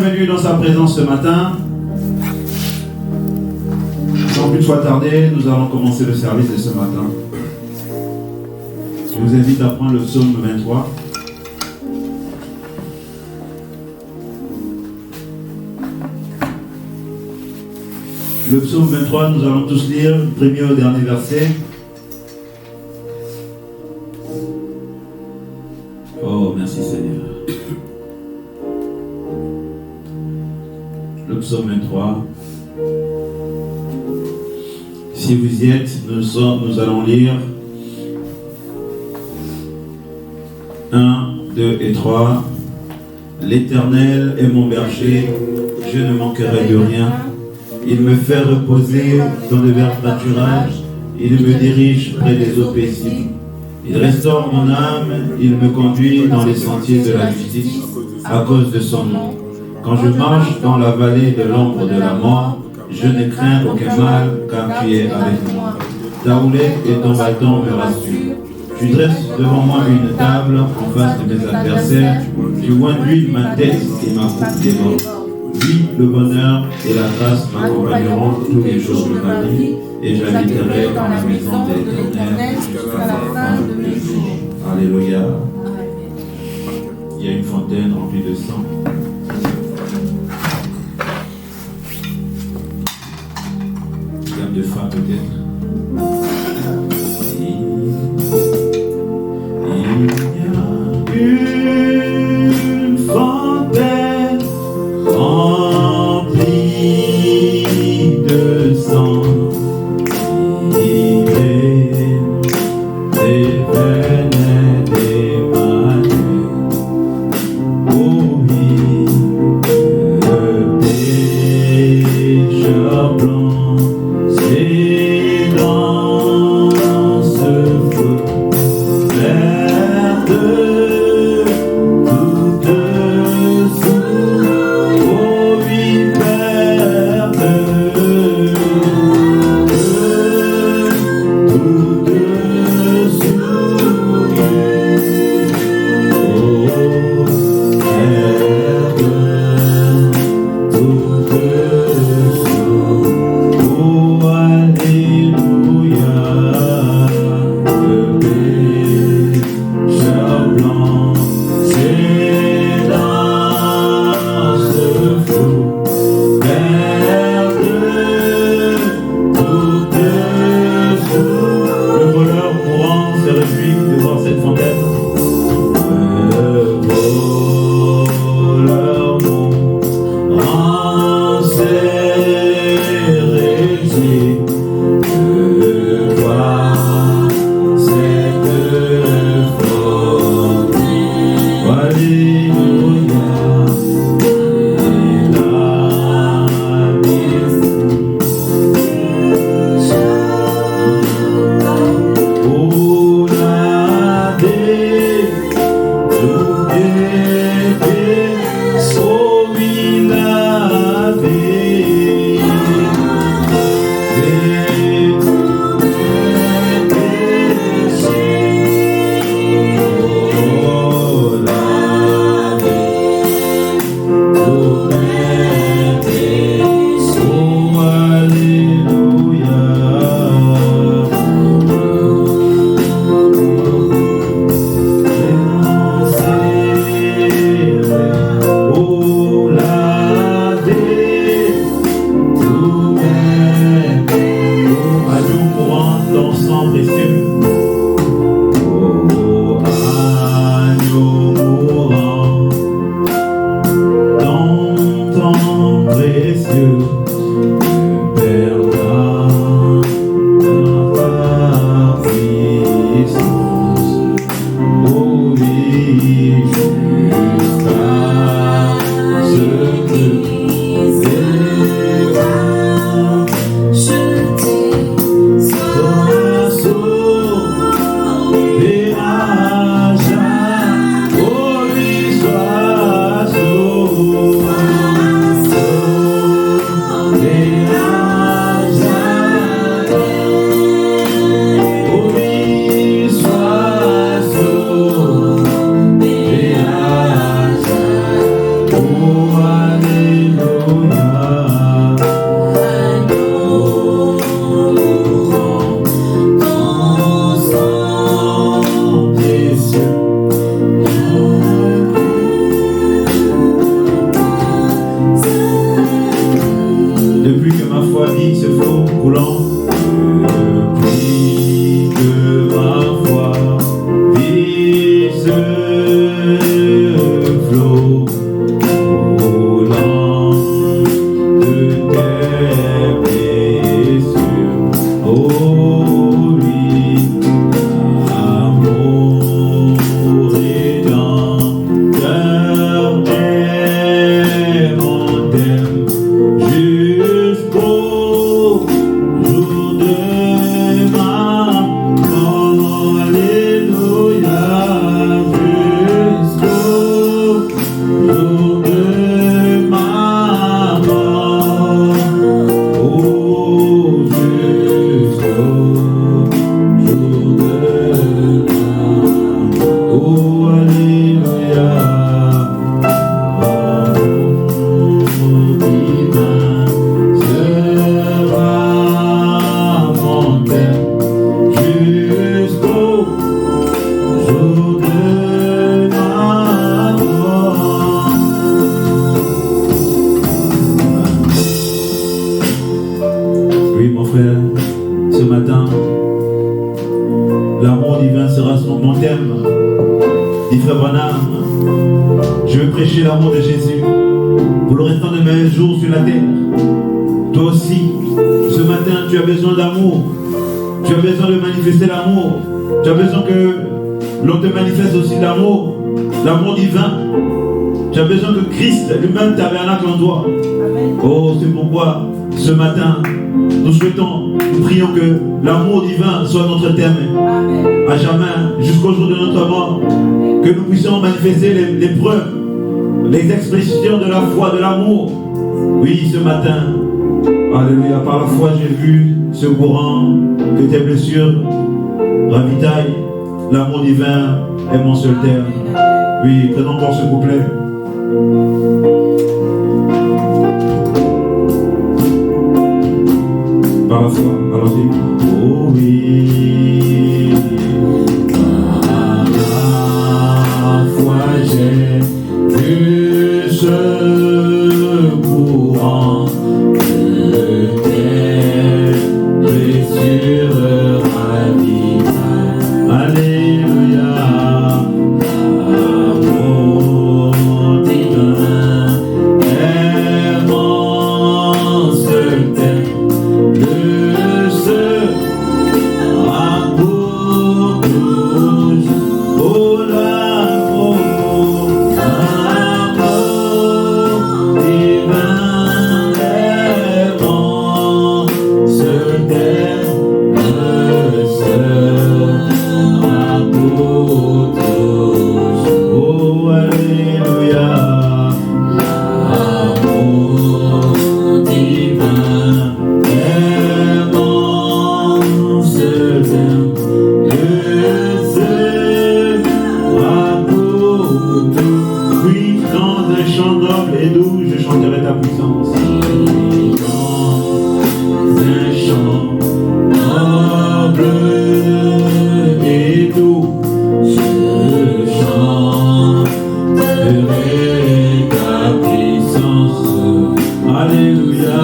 bienvenue dans sa présence ce matin. Sans plus soit tardé, nous allons commencer le service de ce matin. Je vous invite à prendre le psaume 23. Le psaume 23, nous allons tous lire le premier au dernier verset. Oh, merci Seigneur. Le psaume 23. Si vous y êtes, nous allons lire 1, 2 et 3. L'Éternel est mon berger, je ne manquerai de rien. Il me fait reposer dans le vert pâturage, il me dirige près des eaux paisibles. Il restaure mon âme, il me conduit dans les sentiers de la justice à cause de son nom. Quand je marche dans la vallée de l'ombre de la mort, je ne crains aucun mal, car tu es avec moi. Ta houlette et ton bâton me rassurent. Tu dresses devant moi une table en face de mes adversaires. Tu oinduis ma tête et ma coupe déborde. Oui, le bonheur et la grâce m'accompagneront tous les jours de ma vie, et j'habiterai dans la maison de l'Éternel jusqu'à la fin de mes jours. Alléluia. Il y a une fontaine remplie de sang. Gamme de faim peut-être. Il y a une fontaine remplie de sang. Il est des veines des mains. Oh oui, le pécheur blanc, c'est dans ce feu vert de toute souillure. Oh oui, Père de toute souillure. Oh Père de toute souillure. Oh alléluia. Le pécheur blanc, c'est dans ce flot vert de toute souillure. Le voleur mourant se réjouit de voir cette fontaine. Le voleur mourant s'est réjoui de voir cette fontaine. Alléluia. Et la oh laver tous les péchés, oh oui laver tous les péchés, oh laver tous les péchés, oh alléluia. Oh laver tous mes péchés, agneau mourant dans sang précieux. Oh agneau mourant dans ton précieux, perdant dans ta puissance. Oh oui, jusqu'à ce que sois sauvé à jamais. Oh oui, sois sauvé. foi dit, ce flot coulant. Depuis que ma foi vit ce flot coulant de tes blessures. Oh oui, amour rédempteur est mon thème jusqu'au jour de ma mort. Alléluia, jusqu'au jour de ma mort. Oh, jusqu'au jour de ma mort. Oh, alléluia. Amour divin sera mon thème jusqu'au jour de ma mort. Oui, mon frère, ce matin, l'amour divin sera mon thème. Dit Frère Branham, je veux prêcher l'amour de Jésus pour le restant de mes jours sur la terre. Toi aussi, ce matin, tu as besoin d'amour. Tu as besoin de manifester l'amour. Tu as besoin que l'on te manifeste aussi l'amour, l'amour divin. Tu as besoin que Christ lui-même tabernacle en toi. Oh, c'est pourquoi ce matin, nous souhaitons, nous prions que l'amour divin soit notre thème à jamais, jusqu'au jour de notre mort. Que nous puissions manifester les preuves, les expressions de la foi, de l'amour. Oui, ce matin, alléluia, par la foi, j'ai vu ce courant, que tes blessures ravitaillent. L'amour divin est mon seul terme. Oui, prenons encore ce couplet. Par la foi, allons-y. Oh oui, par la foi j'ai vu ce courant de tes blessures ravitaillent. Alléluia, amour divin est mon seul thème. Le sera pour toujours. Oh l'amour divin est mon seul thème. Le sera pour toujours. Oh alléluia, amour divin est mon seul thème. Le sera pour tout. Oui, dans un chant noble et doux, je chanterai ta puissance. Dans un chant noble et doux, je chanterai ta puissance. Alléluia.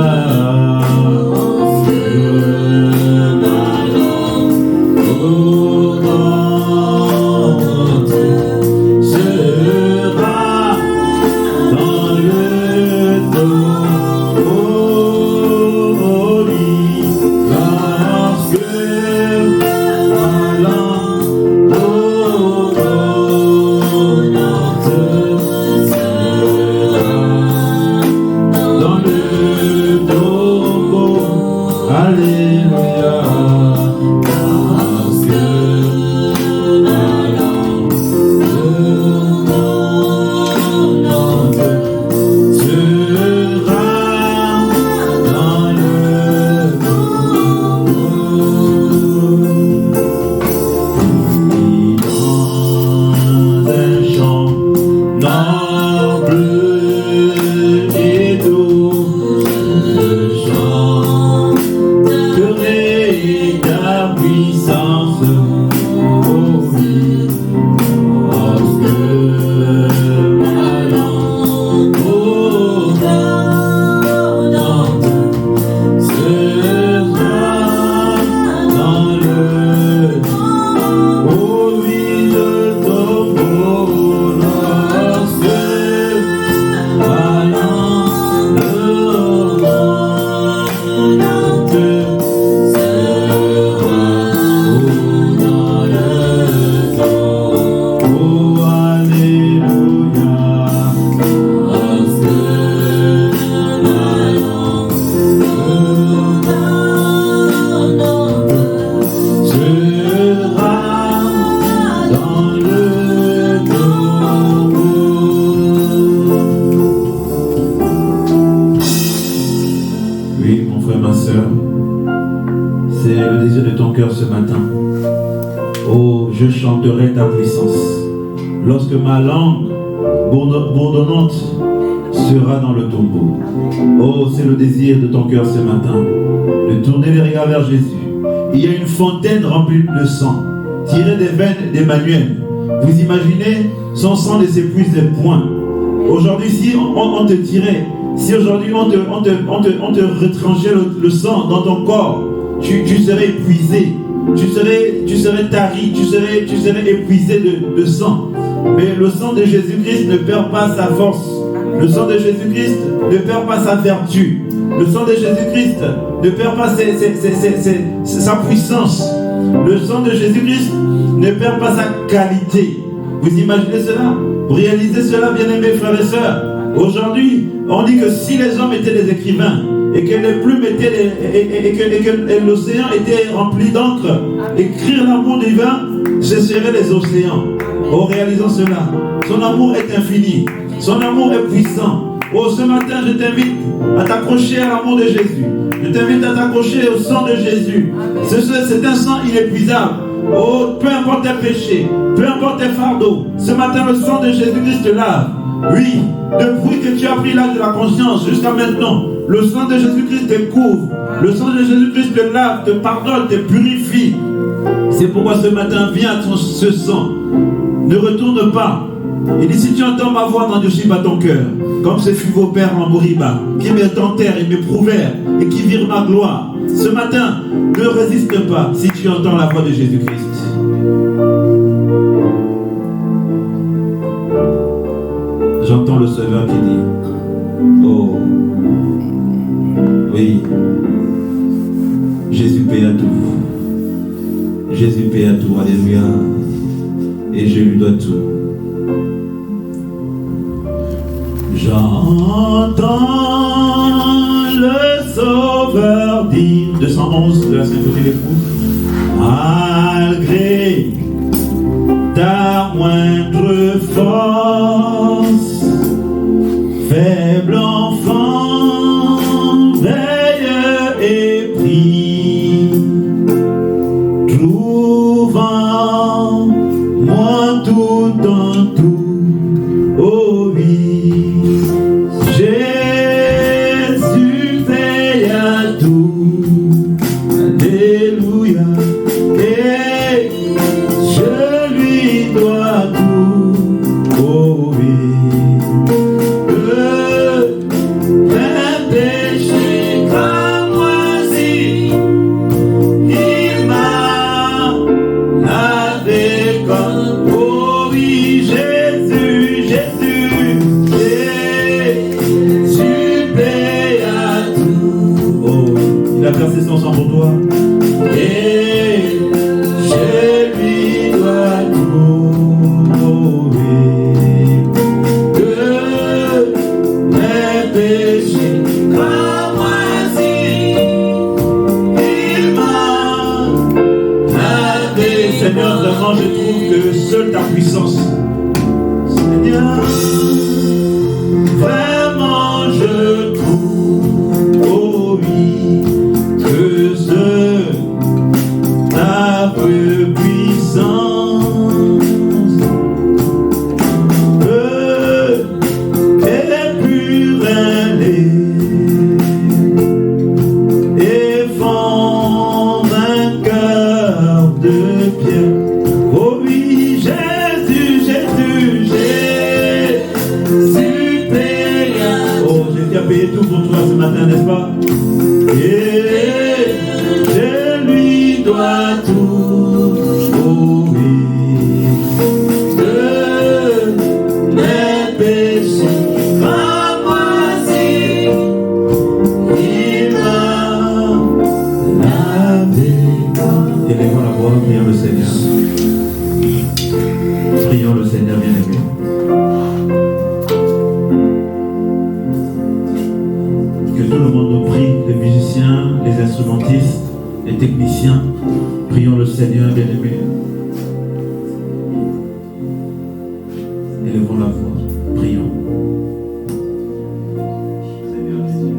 sœur, c'est le désir de ton cœur ce matin. Oh, je chanterai ta puissance. Lorsque ma langue bourdonnante sera dans le tombeau. Oh, c'est le désir de ton cœur ce matin, de tourner les regards vers Jésus. Il y a une fontaine remplie de sang, tirée des veines d'Emmanuel. Vous imaginez, son sang ne s'épuise point. Aujourd'hui, si on te tirait, si aujourd'hui on te retranchait le sang dans ton corps, tu serais épuisé, tu serais tari, tu serais épuisé de sang. Mais le sang de Jésus-Christ ne perd pas sa force. Le sang de Jésus-Christ ne perd pas sa vertu. Le sang de Jésus-Christ ne perd pas sa puissance. Le sang de Jésus-Christ ne perd pas sa qualité. Vous imaginez cela? Vous réalisez cela, bien-aimés frères et sœurs? Aujourd'hui, on dit que si les hommes étaient des écrivains et que les plumes étaient et que l'océan était rempli d'encre, écrire l'amour divin, ce seraient les océans. Oh, réalisons cela. Son amour est infini. Son amour est puissant. Oh, ce matin, je t'invite à t'accrocher à l'amour de Jésus. Je t'invite à t'accrocher au sang de Jésus. C'est un sang inépuisable. Oh, peu importe tes péchés, peu importe tes fardeaux, ce matin, le sang de Jésus-Christ te lave. Oui, depuis que tu as pris l'âge de la conscience jusqu'à maintenant, le sang de Jésus-Christ te couvre. Le sang de Jésus-Christ te lave, te pardonne, te purifie. C'est pourquoi ce matin, viens à ce sang. Ne retourne pas. Il dit, si tu entends ma voix, n'endurcis pas ton cœur. Comme ce fut vos pères en Moriba, qui me tentèrent et m'éprouvèrent, et qui virent ma gloire. Ce matin, ne résiste pas si tu entends la voix de Jésus-Christ. J'entends le Sauveur qui dit, oh, oui, Jésus paie à tout. Jésus paie à tout, alléluia. Et je lui dois tout. J'entends le Sauveur dire, 211 de la symphonie des fous, malgré ta moindre force, faible enfant, veille et prie, trouvant moi tout en tout. Oh oui, Jésus veille à tout. Alléluia. Et je lui dois tout. Oh oui. Mes péchés cramoisis, il m'a lavé comme. Oh oui, Jésus, Jésus, Jésus paie à tout. Oh, il a versé son sang pour toi. Et je lui dois tout. Oh oui, que mes péchés cramoisis, il m'a lavé. Seigneur, vraiment, je trouve que seule ta puissance, Seigneur, vraiment je trouve, oh oui, que seule ta puissance peut épurer et fendre un cœur de pierre. Oh oui, Jésus, Jésus, Jésus paye. Oh, Jésus a payé tout pour toi ce matin, n'est-ce pas? Et je lui dois tout. Oh oui, de mes péchés cramoisis, il m'a lavé. Élevons la voix, prions le Seigneur. Prions le Seigneur bien-aimé. Que tout le monde nous prie, les musiciens, les instrumentistes, les techniciens. Prions le Seigneur bien-aimé. Élevons la voix, prions. Seigneur Jésus.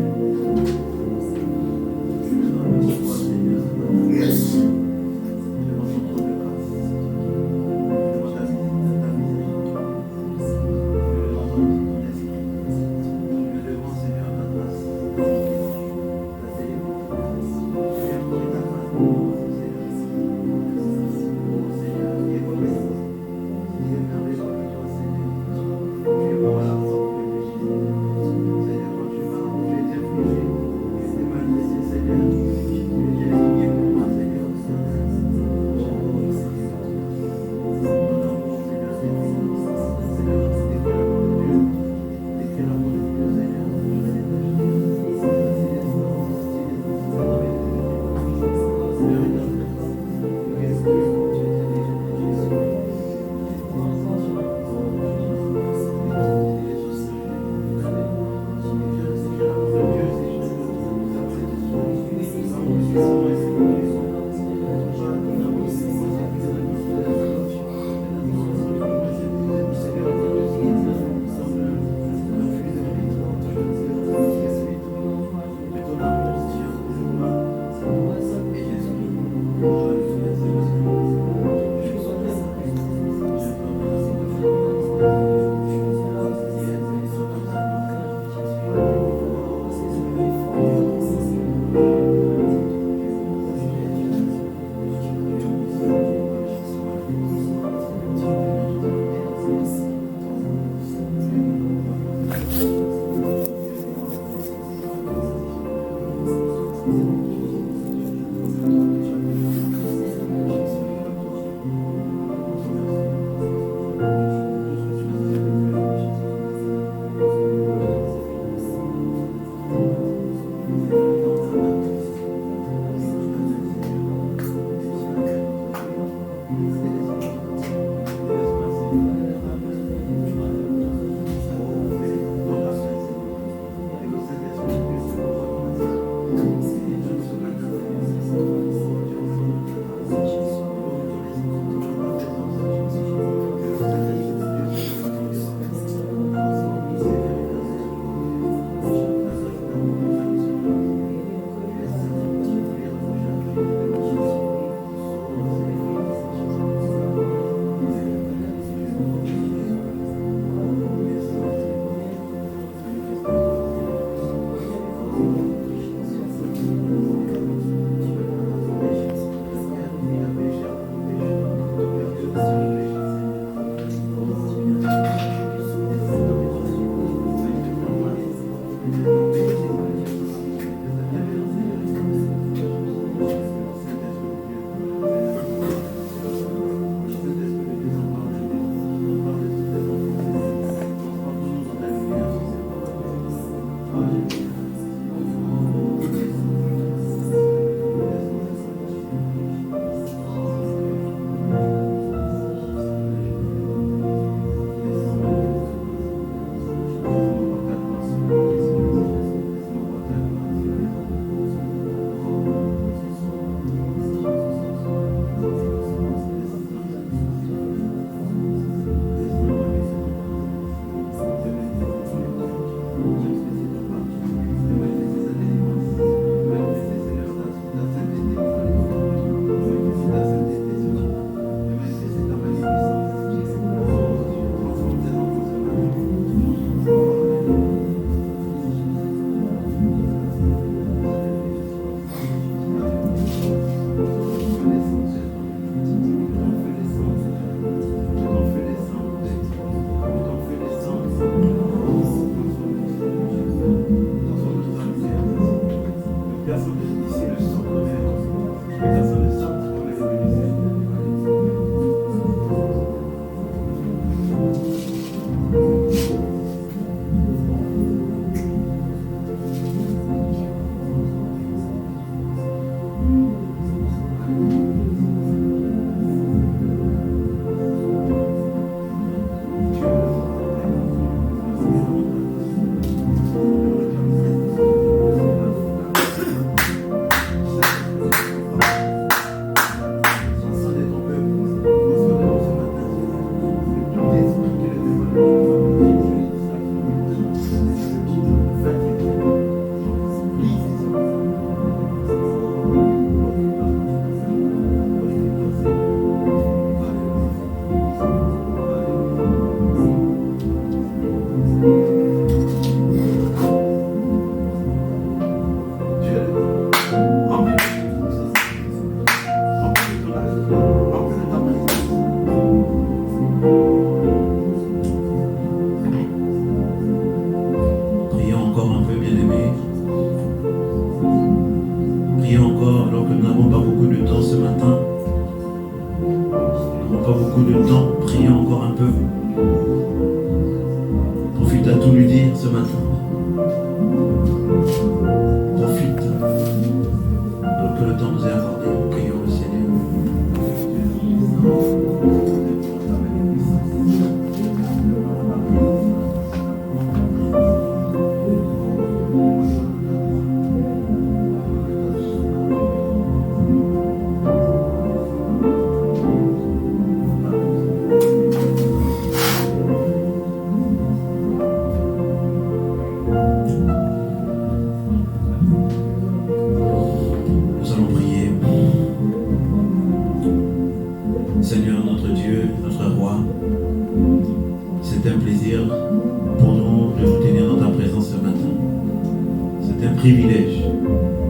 privilège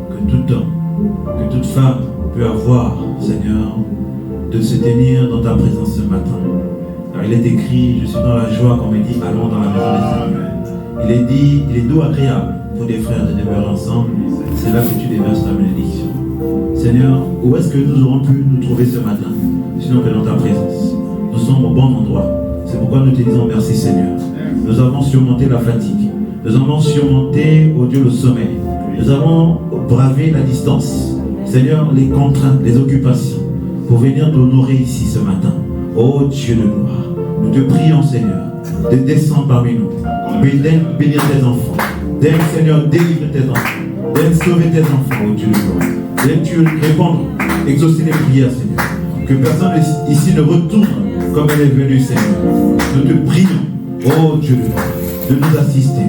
que tout homme, que toute femme peut avoir, Seigneur, de se tenir dans ta présence ce matin. Alors il est écrit, je suis dans la joie, qu'on me dit, allons dans la maison des Seigneurs. Il est dit, il est doux agréable pour des frères de demeurer ensemble, c'est là que tu déverses ta bénédiction. Seigneur, où est-ce que nous aurons pu nous trouver ce matin, sinon que dans ta présence? Nous sommes au bon endroit. C'est pourquoi nous te disons merci, Seigneur. Nous avons surmonté la fatigue. Nous avons surmonté, oh Dieu, le sommeil. Nous avons bravé la distance. Seigneur, les contraintes, les occupations, pour venir t'honorer ici ce matin. Oh Dieu de gloire, nous te prions, Seigneur, de descendre parmi nous. Bénir tes enfants. D'aide, Seigneur, délivre tes enfants. D'aide, sauver tes enfants, oh Dieu de gloire. D'aide, tu répondre, exaucer les prières, Seigneur. Que personne ici ne retourne comme elle est venue, Seigneur. Nous te prions, oh Dieu de gloire, de nous assister.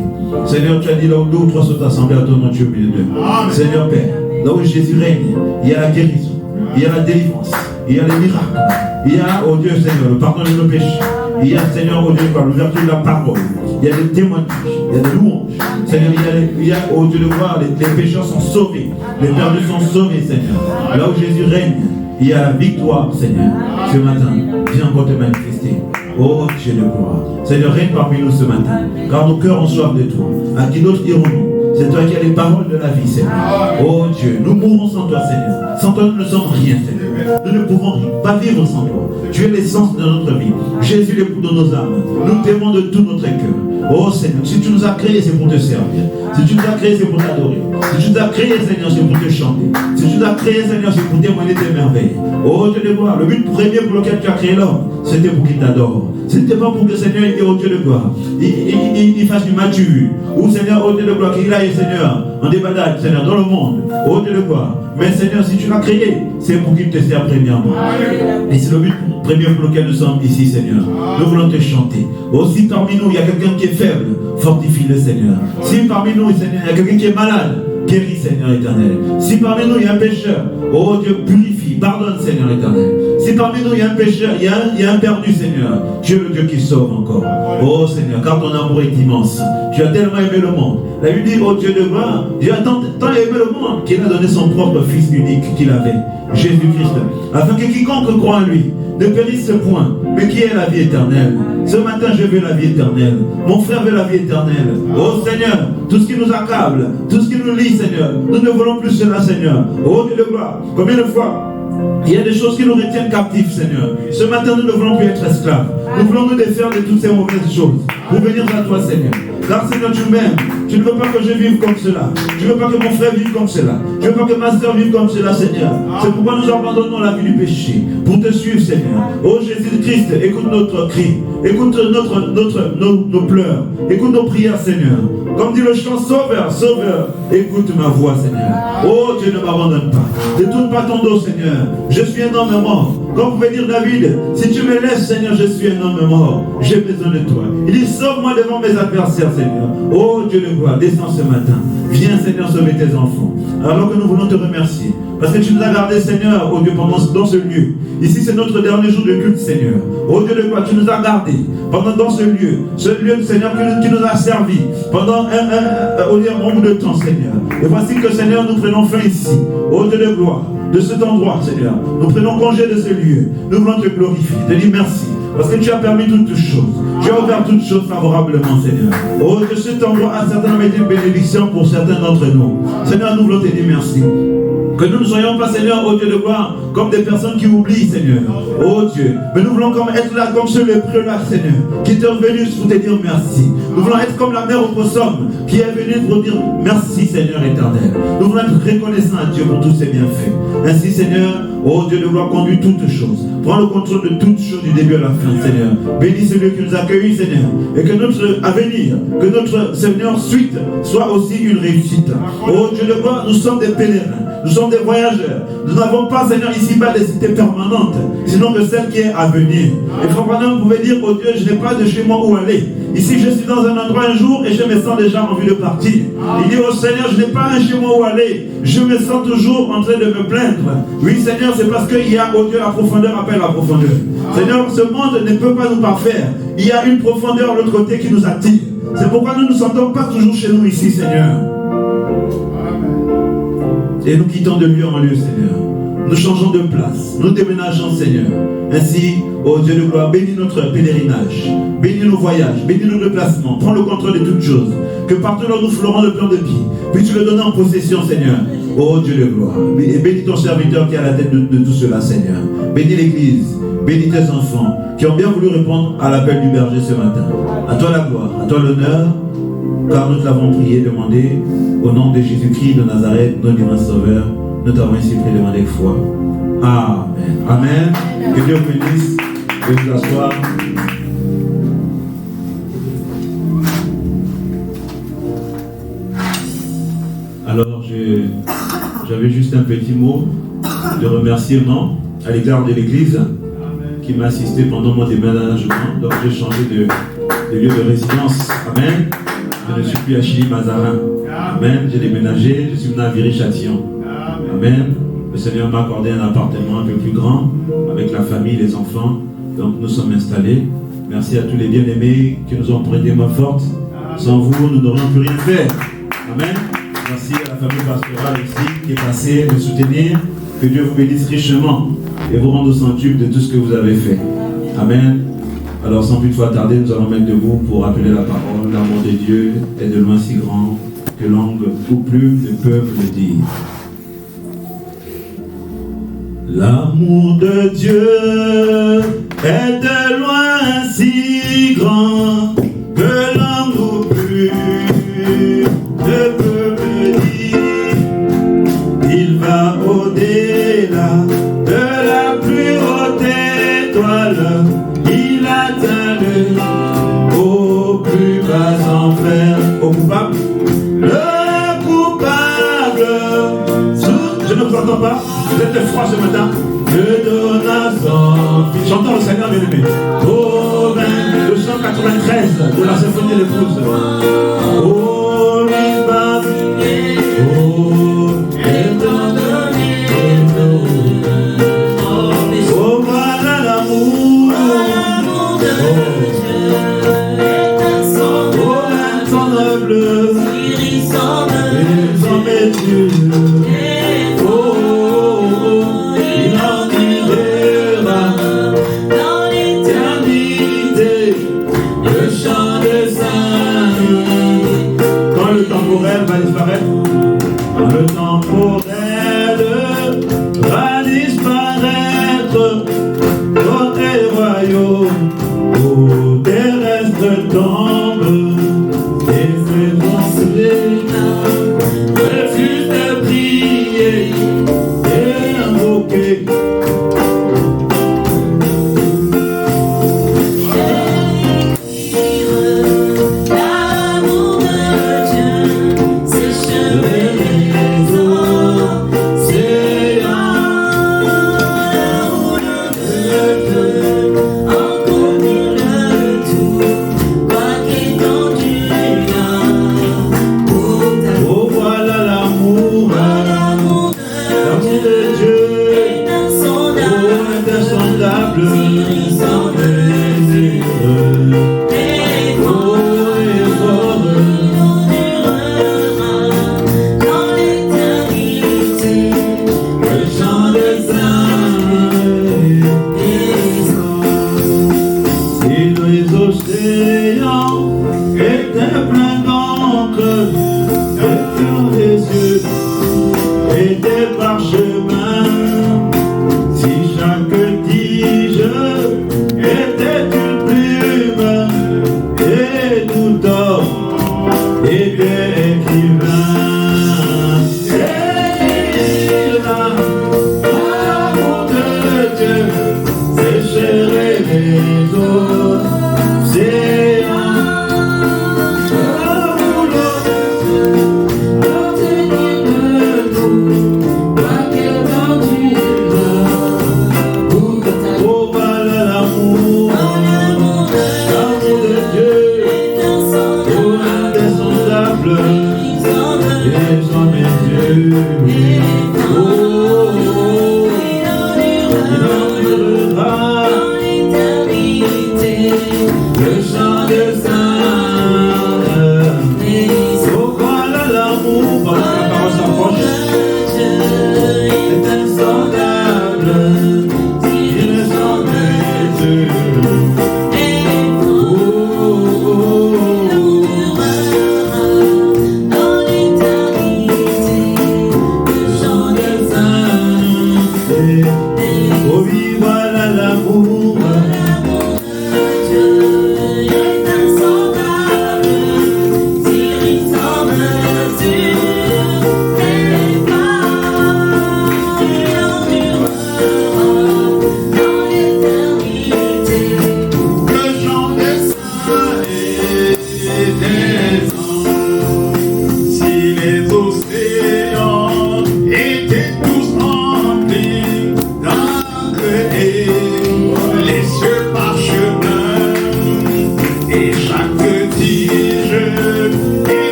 Seigneur, tu as dit là où 2 ou 3 sont assemblés à ton nom, tu es au milieu d'eux. Seigneur Père, là où Jésus règne, il y a la guérison, il y a la délivrance, il y a les miracles, il y a, oh Dieu Seigneur, le pardon de nos péchés, il y a, Seigneur, oh Dieu, par l'ouverture de la parole, il y a des témoignages, il y a des louanges. Seigneur, il y a, oh Dieu de gloire, les pécheurs sont sauvés, les perdus sont sauvés, Seigneur. Là où Jésus règne, il y a la victoire, Seigneur. Ce matin, viens encore te manifester. Oh Dieu de gloire. Seigneur, règne parmi nous ce matin, car nos cœurs ont soif de toi. À qui d'autre irons-nous? C'est toi qui as les paroles de la vie, Seigneur. Oh Dieu, nous mourrons sans toi, Seigneur. Sans toi, nous ne sommes rien, Seigneur. Nous ne pouvons pas vivre sans toi. Tu es l'essence de notre vie. Jésus, l'époux de nos âmes. Nous t'aimons de tout notre cœur. Oh Seigneur, si tu nous as créés, c'est pour te servir. Si tu nous as créés, c'est pour t'adorer. Si tu nous as créés, Seigneur, c'est pour te chanter. Si tu nous as créés, Seigneur, c'est pour témoigner tes merveilles. Oh Dieu de gloire, le but premier pour lequel tu as créé l'homme, c'était pour qu'il t'adore. C'était pas pour que Seigneur, oh Dieu de gloire, il fasse du mature. Ou Seigneur, oh Dieu de gloire, qu'il aille, Seigneur, en débandade, Seigneur, dans le monde. Oh Dieu de gloire. Mais Seigneur, si tu l'as créé, c'est pour qu'il te serve premièrement. Et c'est le but premier pour lequel nous sommes ici, Seigneur. Nous voulons te chanter. Aussi parmi nous, il y a quelqu'un qui est faible, fortifie-le, Seigneur. Si parmi nous, Seigneur, il y a quelqu'un qui est malade, guéris, Seigneur éternel. Si parmi nous, il y a un pécheur, oh Dieu, purifie, pardonne, Seigneur éternel. Si parmi nous, il y a un pécheur, il y a un perdu, Seigneur, tu es le Dieu qui sauve encore. Oh Seigneur, car ton amour est immense. Tu as tellement aimé le monde. La Bible dit, oh Dieu de gloire, Dieu a tant aimé le monde qu'il a donné son propre Fils unique qu'il avait, Jésus-Christ, afin que quiconque croit en lui ne périsse point, mais qui ait la vie éternelle. Ce matin, je veux la vie éternelle. Mon frère veut la vie éternelle. Oh Seigneur, tout ce qui nous accable, tout ce qui nous lie, Seigneur, nous ne voulons plus cela, Seigneur. Oh Dieu de gloire, combien de fois il y a des choses qui nous retiennent captifs, Seigneur. Ce matin, nous ne voulons plus être esclaves. Nous voulons nous défaire de toutes ces mauvaises choses pour venir à toi, Seigneur. Car Seigneur, tu m'aimes. Tu ne veux pas que je vive comme cela. Tu ne veux pas que mon frère vive comme cela. Tu ne veux pas que ma soeur vive comme cela, Seigneur. C'est pourquoi nous abandonnons la vie du péché pour te suivre, Seigneur. Oh Jésus-Christ, écoute notre cri. Écoute nos pleurs. Écoute nos prières, Seigneur. Comme dit le chant, Sauveur, Sauveur, écoute ma voix, Seigneur. Oh Dieu, ne m'abandonne pas. Ne tourne pas ton dos, Seigneur. Je suis un homme mort. Comme pouvait dire David, si tu me laisses, Seigneur, je suis un homme mort. J'ai besoin de toi. Il dit, sauve-moi devant mes adversaires, Seigneur. Oh Dieu de gloire, descends ce matin. Viens, Seigneur, sauver tes enfants. Alors que nous voulons te remercier. Parce que tu nous as gardés, Seigneur, oh Dieu, dans ce lieu. Ici, c'est notre dernier jour de culte, Seigneur. Oh Dieu de gloire, tu nous as gardés dans ce lieu, Seigneur, qui nous a servi pendant un nombre de temps, Seigneur. Et voici que, Seigneur, nous prenons fin ici. Oh Dieu de gloire, de cet endroit, Seigneur. Nous prenons congé de ce lieu. Nous voulons te glorifier, te dire merci. Parce que tu as permis toutes choses. Tu as ouvert toutes choses favorablement, Seigneur. Oh, que cet endroit a certainement été une bénédiction pour certains d'entre nous. Seigneur, nous voulons te dire merci. Que nous ne soyons pas, Seigneur, oh Dieu de gloire, comme des personnes qui oublient, Seigneur. Oh Dieu. Mais nous voulons être là comme ce lépreux là, Seigneur, qui est revenu pour te dire merci. Nous voulons être comme la mère au possum, qui est venue pour dire merci, Seigneur éternel. Nous voulons être reconnaissants à Dieu pour tous ses bienfaits. Ainsi, Seigneur, oh Dieu de gloire, conduis toutes choses. Prends le contrôle de toutes choses du début à la fin, Seigneur. Bénis celui qui nous accueille, Seigneur. Et que notre avenir, que notre, Seigneur, suite soit aussi une réussite. Oh Dieu de gloire, nous sommes des pèlerins. Nous sommes des voyageurs. Nous n'avons pas, Seigneur, ici-bas des cités permanentes, sinon que celle qui est à venir. Et Frère Branham pouvait dire, oh Dieu, je n'ai pas de chez moi où aller. Ici, je suis dans un endroit un jour et je me sens déjà envie de partir. Il dit, oh Seigneur, je n'ai pas un chez moi où aller. Je me sens toujours en train de me plaindre. Oui, Seigneur, c'est parce qu'il y a, oh Dieu, la profondeur appelle la profondeur. Seigneur, ce monde ne peut pas nous parfaire. Il y a une profondeur de l'autre côté qui nous attire. C'est pourquoi nous ne nous sentons pas toujours chez nous ici, Seigneur. Et nous quittons de lieu en lieu, Seigneur. Nous changeons de place. Nous déménageons, Seigneur. Ainsi, ô Dieu de gloire, bénis notre pèlerinage. Bénis nos voyages. Bénis nos déplacements. Prends le contrôle de toutes choses. Que partout là où nous fleurons le plan de pied, puisses-tu le donner en possession, Seigneur. Oh Dieu de gloire. Et bénis ton serviteur qui est à la tête de tout cela, Seigneur. Bénis l'Église. Bénis tes enfants qui ont bien voulu répondre à l'appel du berger ce matin. À toi la gloire, à toi l'honneur, car nous te l'avons prié, demandé, au nom de Jésus-Christ de Nazareth, notre divin Sauveur. Nous t'avons ainsi prié, demandé avec foi. Amen. Amen. Que Dieu vous bénisse. Veuillez vous asseoir. Alors, j'avais juste un petit mot de remerciement à l'égard de l'Église qui m'a assisté pendant mon déménagement. Donc, j'ai changé de lieu de résidence. Amen. Je ne suis plus à Chili-Mazarin. Amen. J'ai déménagé. Je suis venu à Viry-Châtillon. Amen. Le Seigneur m'a accordé un appartement un peu plus grand avec la famille, les enfants. Donc, nous sommes installés. Merci à tous les bien-aimés qui nous ont prêté main forte. Sans vous, nous n'aurions plus rien fait. Amen. Merci à la famille pastorale aussi qui est passée me soutenir. Que Dieu vous bénisse richement et vous rende au centuple de tout ce que vous avez fait. Amen. Alors sans plus de fois tarder, nous allons mettre debout pour appeler la parole. L'amour de Dieu est de loin si grand que langue ou plume ne peuvent le dire. L'amour de Dieu est de loin si grand que langue ou plume ne peut le dire. Il va au-delà de la plus haute étoile. Il atteint au plus bas enfer. Au coupable, le coupable. Je ne vous entends pas. Vous êtes froid ce matin. Le donna son fils. J'entends le Seigneur bien-aimé. Au 293 de la symphonie de l'épouse. Oh, il va briller. Oh, oh, voilà l'amour. Oh, l'incendable. Il s'en met Dieu. Va disparaître. Le temporel va disparaître. Notre royaume au terrestre tombe. Et ses pensées refusent de prier et invoquer.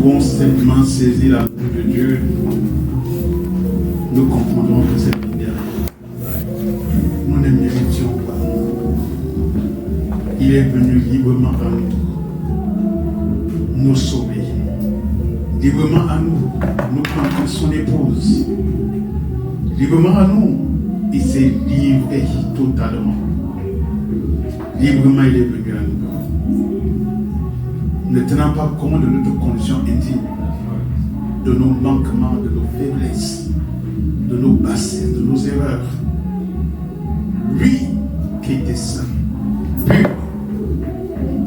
pouvons simplement saisir l'amour de Dieu, nous comprendrons que c'est lumière. Nous ne méritions pas. Il est venu librement à nous sauver. Librement à nous prendre son épouse. Librement à nous, il s'est livré totalement. Librement, il est venu à nous. Ne tenant pas compte de notre condition intime, de nos manquements, de nos faiblesses, de nos bassesses, de nos erreurs. Lui qui était saint, pur,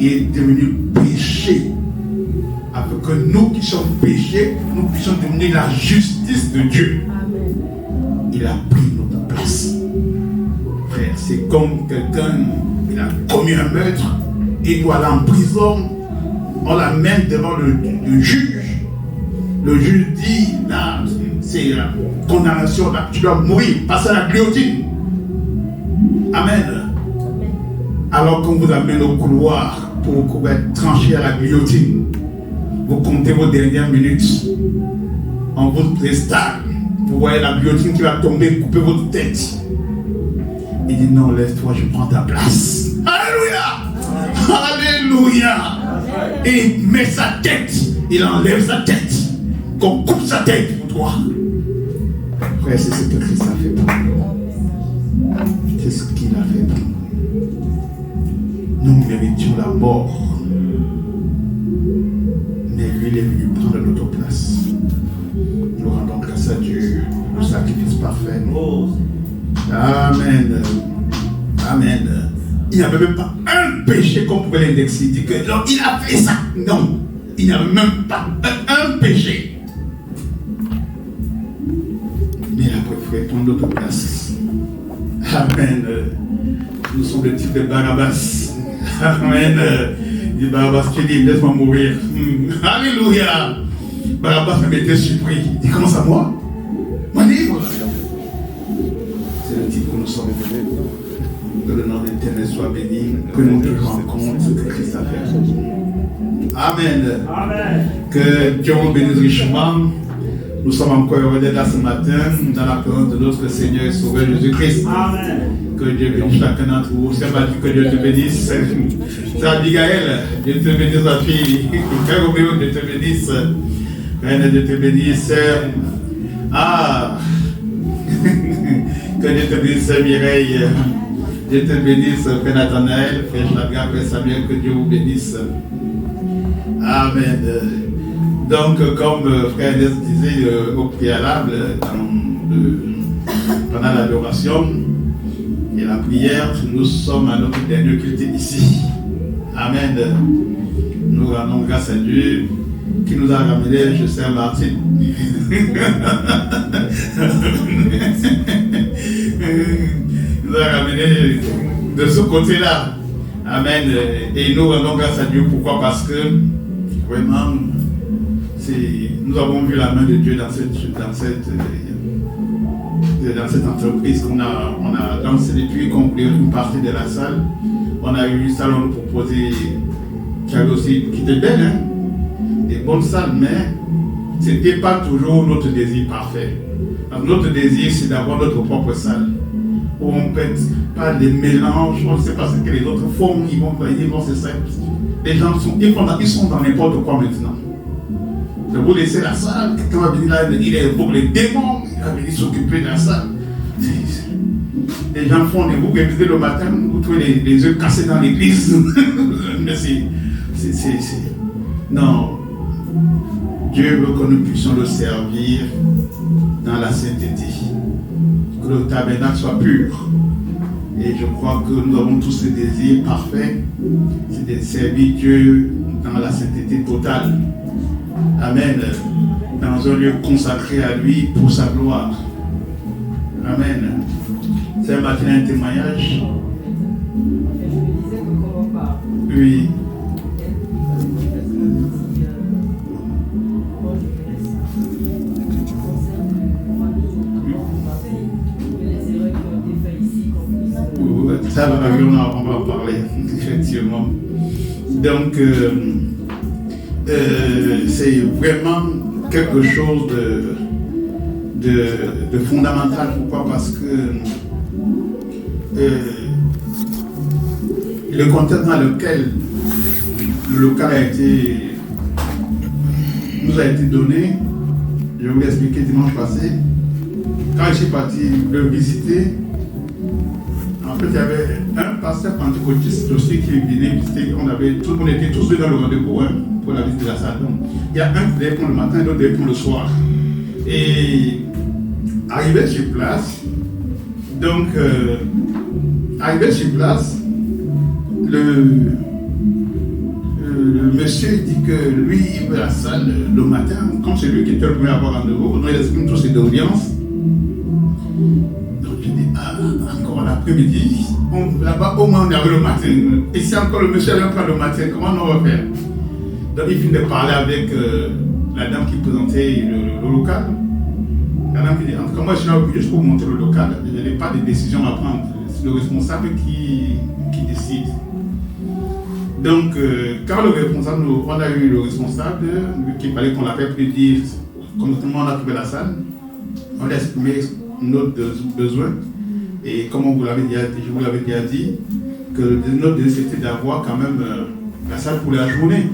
il est devenu péché, afin que nous qui sommes péchés, nous puissions devenir la justice de Dieu. Il a pris notre place. Frère, c'est comme quelqu'un, il a commis un meurtre, il doit aller en prison, on l'amène devant le juge. Le juge dit, là, c'est la condamnation, là, tu dois mourir, passer à la guillotine. Amen. Alors qu'on vous amène au couloir pour être tranché à la guillotine, vous comptez vos dernières minutes. On vous installe. Vous voyez la guillotine qui va tomber, couper votre tête. Il dit non, laisse-toi, je prends ta place. Alléluia! Alléluia! Et il met sa tête, il enlève sa tête, qu'on coupe sa tête pour toi. Frère, c'est ce que Christ a fait pour nous. C'est ce qu'il a fait pour nous. Nous méritions la mort. Mais lui, il est venu prendre notre place. Nous rendons grâce à Dieu, le sacrifice parfait. Amen. Amen. Il n'y avait même pas un péché qu'on pouvait l'indexer. Il dit que non, il a fait ça. Non, il n'y avait même pas un péché. Mais il a préféré prendre notre place. Amen. Nous sommes le type de Barabbas. Amen. Il dit Barabbas, tu dis, laisse-moi mourir. Alléluia. Barabbas me mettait surpris. Il dit, comment ça, moi? Mon livre. C'est le type que nous sommes. Que le nom de l'Éternel soit béni. Que nous prenions en compte ce que Christ a fait. Amen. Amen. Que Dieu vous bénisse richement. Nous sommes encore heureux d'être là ce matin dans la présence de notre Seigneur et Sauveur Jésus-Christ. Amen. Que Dieu bénisse chacun d'entre vous. C'est ma que Dieu te bénisse. C'est Abigail, Dieu te bénisse ma fille. Frère Roméo, Dieu te bénisse. Reine, Dieu te bénisse. Ah, que Dieu te bénisse Mireille. Dieu te bénisse Frère Nathanaël, Frère Chaga, Frère Samuel, que Dieu vous bénisse. Amen. Donc, comme Frère Ernest disait au préalable, pendant l'adoration et la prière, nous sommes à notre dernier culte ici. Amen. Nous rendons grâce à Dieu qui nous a ramené chez Saint-Martin. Il nous a ramené de ce côté-là. Amen. Et nous rendons grâce à Dieu. Pourquoi? Parce que vraiment, nous avons vu la main de Dieu dans cette entreprise qu'on a dansé depuis qu'on voulait une partie de la salle. On a eu une salle, on nous proposait, qui avait aussi, qui était belle, hein? Des bonnes salles, mais ce n'était pas toujours notre désir parfait. Donc, notre désir, c'est d'avoir notre propre salle, où on ne fait pas des mélanges, on ne sait pas ce que les autres font, ils vont c'est ça. Les gens ils sont dans n'importe quoi maintenant. De vous laisser la salle, quelqu'un va venir là, il est pour les démons, il va venir s'occuper de la salle. Les gens font des boucles épisés le matin, vous trouvez les œufs cassés dans l'église. Mais non. Dieu veut que nous puissions le servir dans la sainteté. Que le tabernacle soit pur. Et je crois que nous avons tous ce désir parfait, c'est de servir Dieu dans la sainteté totale. Amen. Dans un lieu consacré à lui pour sa gloire. Amen. C'est un matin un témoignage. Oui. Ça, on va en parler, effectivement. Donc, c'est vraiment quelque chose de fondamental. Pourquoi? Parce que le contexte dans lequel le local nous a été donné, je vous l'ai expliqué dimanche passé. Quand je suis parti le visiter, en fait, il y avait un pasteur pentecôtiste aussi qui venait visiter. On était tous dans le rendez-vous pour la visite de la salle. Donc, il y a un qui devait pour le matin et l'autre devait pour le soir. Et arrivé sur place, donc, arrivé sur place, le monsieur dit que lui, il veut la salle le matin, comme c'est lui qui était le premier à avoir un euro, il exprime tous ses doléances. Donc je dis, encore l'après-midi, là-bas au moins on est arrivé le matin. Et si encore le monsieur vient pas le matin, comment on va faire? Donc il finit de parler avec la dame qui présentait le local. La dame qui dit, en tout cas moi je suis là juste pour montrer le local, je n'ai pas de décision à prendre, c'est le responsable qui décide. Donc, quand le responsable, on a eu le responsable, qu'il fallait qu'on l'appelle pour lui dire comment on a trouvé la salle, on a exprimé notre besoin. Et comme je vous l'avais déjà dit, que notre désir c'était d'avoir quand même la salle pour la journée.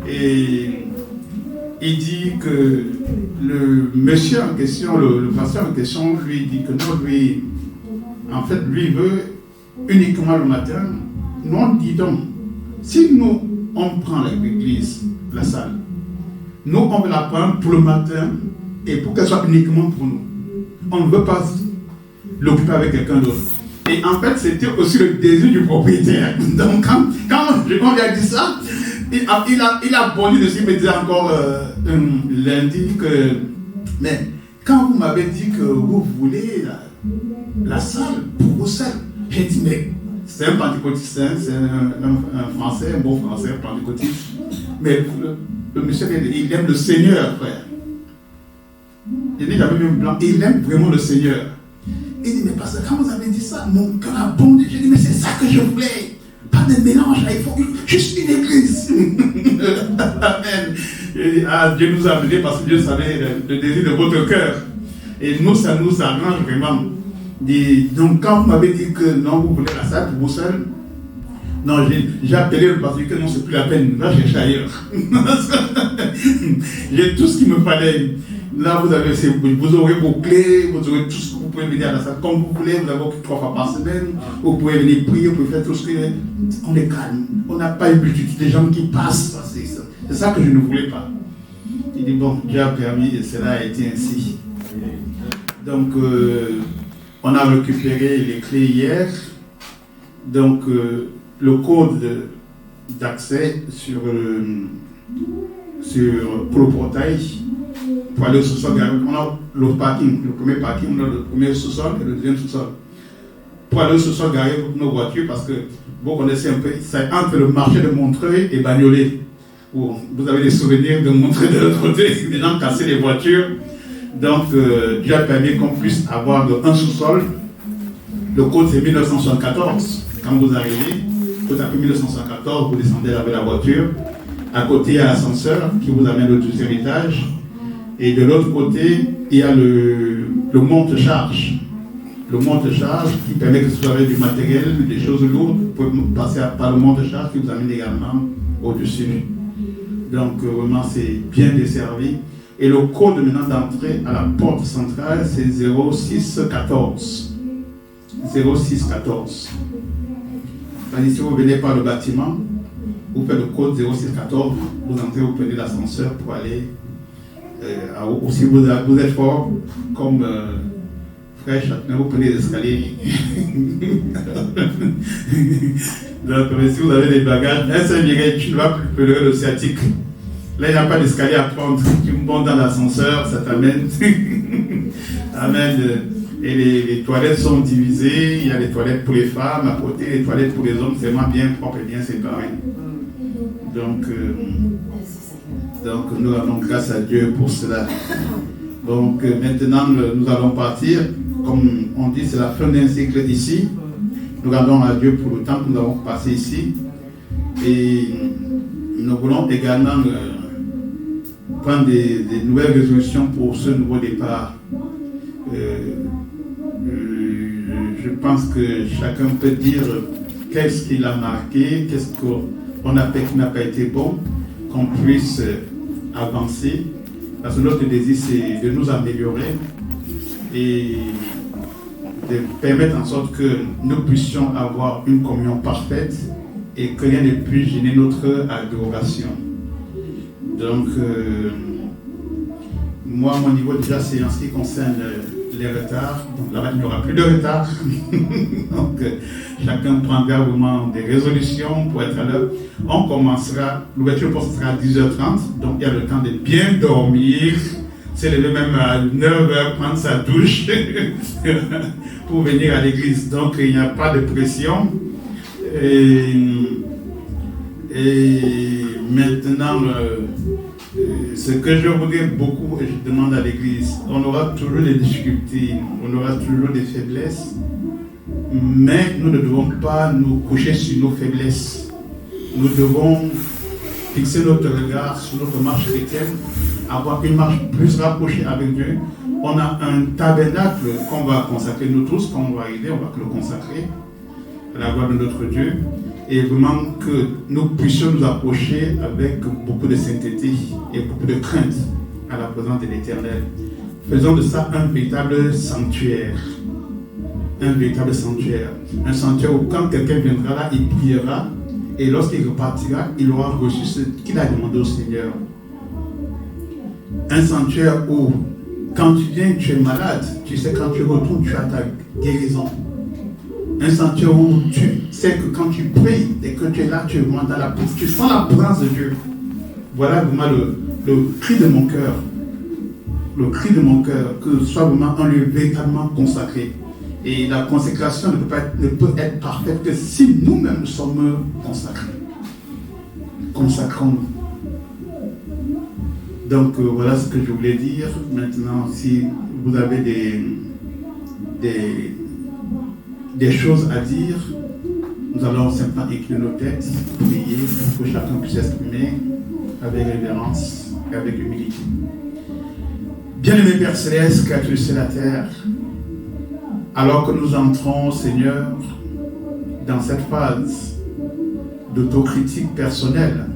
Et il dit que le monsieur en question, le pasteur en question, lui dit que non, lui, en fait, lui veut uniquement le matin. Nous, on dit donc, si nous, on prend l'église, la salle, nous, on veut la prendre pour le matin et pour qu'elle soit uniquement pour nous. On ne veut pas l'occuper avec quelqu'un d'autre. Et en fait, c'était aussi le désir du propriétaire. Donc, quand on lui a dit ça, il a bondi dessus, il me disait encore lundi que, mais quand vous m'avez dit que vous voulez la salle pour vous seul, j'ai dit, mais c'est un pentecôtiste, c'est un français, un bon français, un pentecôtiste. Mais le monsieur, il aime le Seigneur, frère. Il dit, j'avais même blanc, il aime vraiment le Seigneur. Il dit, mais parce que quand vous avez dit ça, mon cœur a bondi. J'ai dit, mais c'est ça que je voulais. Pas de mélange, il faut juste une église. Amen. Il dit, Dieu nous a amenés parce que Dieu savait le désir de votre cœur. Et nous, ça nous arrange vraiment. Donc, quand vous m'avez dit que non, vous voulez la salle pour vous seul, non, j'ai appelé le pasteur que non, c'est plus la peine, là, je cherche ailleurs. J'ai tout ce qu'il me fallait. Là, vous aurez vos clés, vous aurez tout ce que vous pouvez venir à la salle comme vous voulez, vous avez 3 fois par semaine, vous pouvez venir prier, vous pouvez faire tout ce que on est calme. On n'a pas une multitude de gens qui passent. C'est ça que je ne voulais pas. Il dit, bon, Dieu a permis et cela a été ainsi. Donc, on a récupéré les clés hier. Donc, le code d'accès pour le portail, pour aller au sous-sol. On a le parking, le premier parking, on a le premier sous-sol et le deuxième sous-sol. Pour aller au sous-sol, garer nos voitures, parce que vous connaissez un peu, c'est entre le marché de Montreuil et Bagnolet. Vous avez des souvenirs de Montreuil de l'autre côté, des gens cassaient les voitures. Donc, Dieu a permis qu'on puisse avoir un sous-sol. Le code c'est 1974. Quand vous arrivez, vous tapez 1974, vous descendez avec la voiture. À côté, il y a l'ascenseur qui vous amène au 12e étage. Et de l'autre côté, il y a le monte-charge. Le monte-charge qui permet que vous avez du matériel, des choses lourdes. Vous pouvez passer par le monte-charge qui vous amène également au-dessus. Donc, vraiment, c'est bien desservi. Et le code maintenant d'entrée à la porte centrale, c'est 0614. 0614. C'est-à-dire, si vous venez par le bâtiment, vous faites le code 0614, vous entrez, vous prenez l'ascenseur pour aller ou si vous êtes fort, comme frère Châtenay, vous prenez les escaliers. Donc, si vous avez des bagages, un seul virage, tu ne vas plus pleurer le sciatique. Là, il n'y a pas d'escalier à prendre. Tu montes dans l'ascenseur, ça t'amène. Amen. Et les toilettes sont divisées. Il y a les toilettes pour les femmes à côté, les toilettes pour les hommes, c'est vraiment bien propre et bien séparé. Donc, nous avons grâce à Dieu pour cela. Donc, maintenant, nous allons partir. Comme on dit, c'est la fin d'un cycle ici. Nous rendons à Dieu pour le temps que nous avons passé ici. Et nous voulons également prendre des nouvelles résolutions pour ce nouveau départ. Je pense que chacun peut dire qu'est-ce qu'il a marqué, qu'est-ce qu'on a fait qui n'a pas été bon, qu'on puisse avancer. Parce que notre désir, c'est de nous améliorer et de permettre en sorte que nous puissions avoir une communion parfaite et que rien ne puisse gêner notre adoration. Donc, moi, mon niveau déjà, c'est en ce qui concerne les retards. Donc là, il n'y aura plus de retard. Donc, chacun prendra vraiment des résolutions pour être à l'heure. On commencera, l'ouverture poste sera à 10h30. Donc, il y a le temps de bien dormir, se lever même à 9h, prendre sa douche pour venir à l'église. Donc, il n'y a pas de pression. Et maintenant, ce que je voudrais beaucoup, et je demande à l'église, on aura toujours des difficultés, on aura toujours des faiblesses, mais nous ne devons pas nous coucher sur nos faiblesses. Nous devons fixer notre regard sur notre marche chrétienne, avoir une marche plus rapprochée avec Dieu. On a un tabernacle qu'on va consacrer nous tous, quand on va aider, on va le consacrer à la gloire de notre Dieu. Et vraiment que nous puissions nous approcher avec beaucoup de sainteté et beaucoup de crainte à la présence de l'Éternel. Faisons de ça un véritable sanctuaire. Un véritable sanctuaire. Un sanctuaire où quand quelqu'un viendra là, il priera et lorsqu'il repartira, il aura reçu ce qu'il a demandé au Seigneur. Un sanctuaire où quand tu viens, tu es malade, tu sais quand tu retournes, tu as ta guérison. Un sanctuaire où tu sais que quand tu pries et que tu es là, tu es vraiment dans la présence, tu sens la présence de Dieu. Voilà vraiment le cri de mon cœur. Le cri de mon cœur, que ce soit vraiment un lieu véritablement consacré. Et la consécration ne peut être parfaite que si nous-mêmes sommes consacrés. Consacrons-nous. Donc voilà ce que je voulais dire. Maintenant, si vous avez des choses à dire, nous allons simplement écrire nos têtes, prier pour que chacun puisse s'exprimer avec révérence et avec humilité. Bien-aimé Père Céleste, qui as créé la terre, alors que nous entrons, Seigneur, dans cette phase d'autocritique personnelle,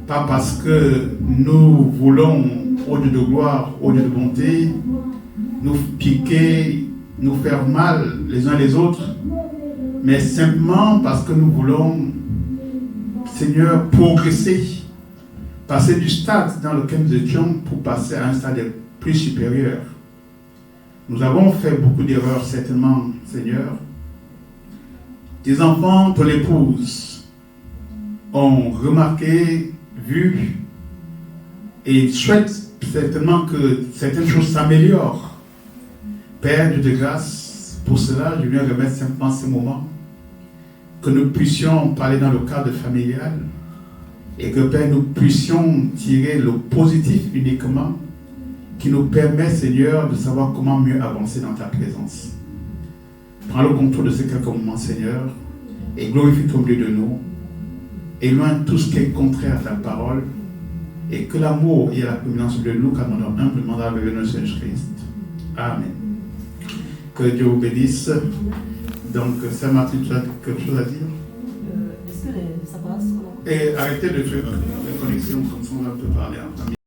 pas parce que nous voulons, au Dieu de gloire, au Dieu de bonté, nous piquer, nous faire mal les uns les autres, mais simplement parce que nous voulons, Seigneur, progresser, passer du stade dans lequel nous étions pour passer à un stade plus supérieur. Nous avons fait beaucoup d'erreurs, certainement, Seigneur. Tes enfants, ton épouse, ont remarqué, vu, et souhaitent certainement que certaines choses s'améliorent. Père Dieu de grâce, pour cela, je viens remettre simplement ces moments, que nous puissions parler dans le cadre familial, et que, Père, nous puissions tirer le positif uniquement, qui nous permet, Seigneur, de savoir comment mieux avancer dans ta présence. Prends le contrôle de ces quelques moments, Seigneur, et glorifie ton Dieu de nous. Éloigne tout ce qui est contraire à ta parole, et que l'amour et la communion de nous, car nous avons humblement dans le nom de Jésus-Christ. Amen. Que Dieu vous bénisse. Donc, Saint Martin, tu as quelque chose à dire? Est-ce que ça passe? Et arrêtez de faire des connexions comme ça, on peut parler en famille.